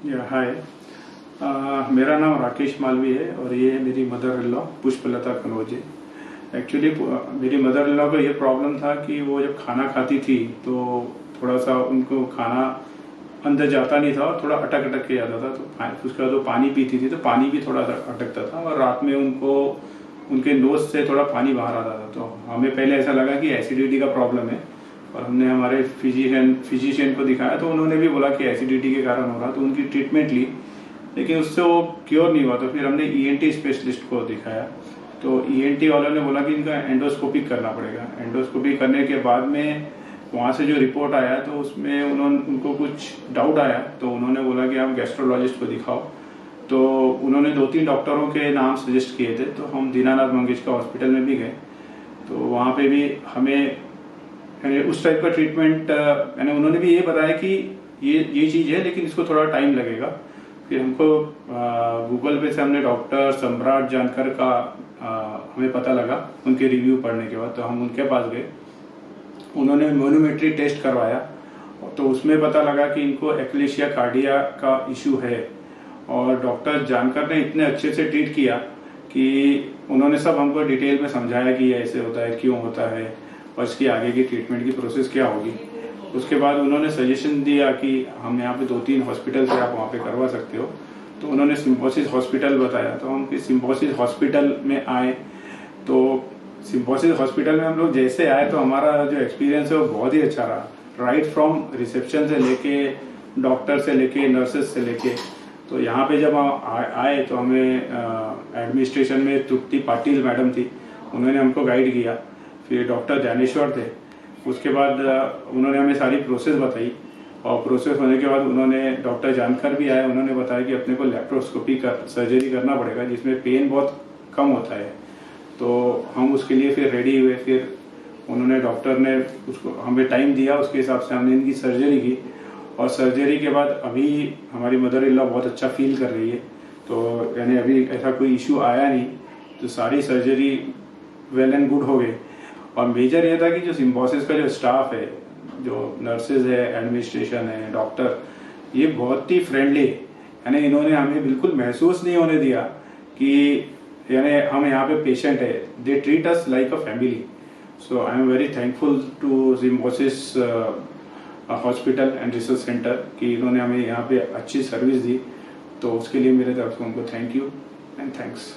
या हाय। मेरा नाम राकेश मालवी है और ये है मेरी mother in law Pushpalata Kanauje. Actually मेरी मदर इन लॉ को ये प्रॉब्लम था कि वो जब खाना खाती थी तो थोड़ा सा उनको खाना अंदर जाता नहीं था और थोड़ा अटक अटक के जाता था। तो उसके बाद वो पानी पीती थी तो पानी भी थोड़ा अटकता था और रात में उनको उनके नोज से थोड़ा पानी बाहर आता था। तो हमें पहले ऐसा लगा कि एसिडिटी का प्रॉब्लम है और हमने हमारे फिजिशियन को दिखाया तो उन्होंने भी बोला कि एसिडिटी के कारण हो रहा, तो उनकी ट्रीटमेंट ली लेकिन उससे वो क्योर नहीं हुआ। तो फिर हमने ईएनटी स्पेशलिस्ट को दिखाया तो ईएनटी वालों ने बोला कि इनका एंडोस्कोपी करना पड़ेगा। एंडोस्कोपी करने के बाद में वहाँ से जो रिपोर्ट आया तो उसमें उनको कुछ डाउट आया तो उन्होंने बोला कि आप गैस्ट्रोलॉजिस्ट को दिखाओ। तो उन्होंने 2-3 डॉक्टरों के नाम सजेस्ट किए थे तो हम दीनानाथ मंगेशकर हॉस्पिटल में भी गए। तो वहाँ पे भी हमें यानी उस टाइप का ट्रीटमेंट यानी उन्होंने भी ये बताया कि ये चीज़ है लेकिन इसको थोड़ा टाइम लगेगा। फिर हमको गूगल पे से हमने डॉक्टर सम्राट जानकर का हमें पता लगा उनके रिव्यू पढ़ने के बाद, तो हम उनके पास गए। उन्होंने मोनोमेट्री टेस्ट करवाया तो उसमें पता लगा कि इनको एक्लेशिया कार्डिया का इशू है और डॉक्टर जानकर ने इतने अच्छे से ट्रीट किया कि उन्होंने सब हमको डिटेल में समझाया कि ये ऐसे होता है, क्यों होता है और इसकी आगे की ट्रीटमेंट की प्रोसेस क्या होगी। उसके बाद उन्होंने सजेशन दिया कि हम यहाँ पे 2-3 हॉस्पिटल से आप वहाँ पे करवा सकते हो। तो उन्होंने सिम्बोसिस हॉस्पिटल बताया तो हम सिम्बोसिस हॉस्पिटल में आए। तो सिम्बोसिस हॉस्पिटल में हम लोग जैसे आए तो हमारा जो एक्सपीरियंस है वो बहुत ही अच्छा रहा। राइट फ्रॉम रिसेप्शन से लेके डॉक्टर से लेके नर्सेस से लेके तो यहाँ पे जब आए तो हमें एडमिनिस्ट्रेशन में तृप्ति पाटिल मैडम थी, उन्होंने हमको गाइड किया। फिर डॉक्टर ज्ञानेश्वर थे, उसके बाद उन्होंने हमें सारी प्रोसेस बताई और प्रोसेस होने के बाद उन्होंने डॉक्टर जानकर भी आए, उन्होंने बताया कि अपने को लेप्रोस्कोपी सर्जरी करना पड़ेगा जिसमें पेन बहुत कम होता है। तो हम उसके लिए फिर रेडी हुए। फिर उन्होंने डॉक्टर ने उसको हमें टाइम दिया, उसके हिसाब से हमने इनकी सर्जरी की और सर्जरी के बाद अभी हमारी मदर इन लॉ बहुत अच्छा फील कर रही है। तो यानी अभी ऐसा कोई इशू आया नहीं, तो सारी सर्जरी वेल एंड गुड हो गई। और मेजर ये था कि जो सिम्बोसिस का जो स्टाफ है, जो नर्सेज है, एडमिनिस्ट्रेशन है, डॉक्टर, ये बहुत ही फ्रेंडली है। यानी इन्होंने हमें बिल्कुल महसूस नहीं होने दिया कि यानी हम यहाँ पे पेशेंट है। They treat us like a family. So I am very thankful to Symbiosis hospital and research centre कि इन्होंने हमें यहाँ पे अच्छी सर्विस दी। तो उसके लिए मेरे तरफ से उनको थैंक यू एंड थैंक्स।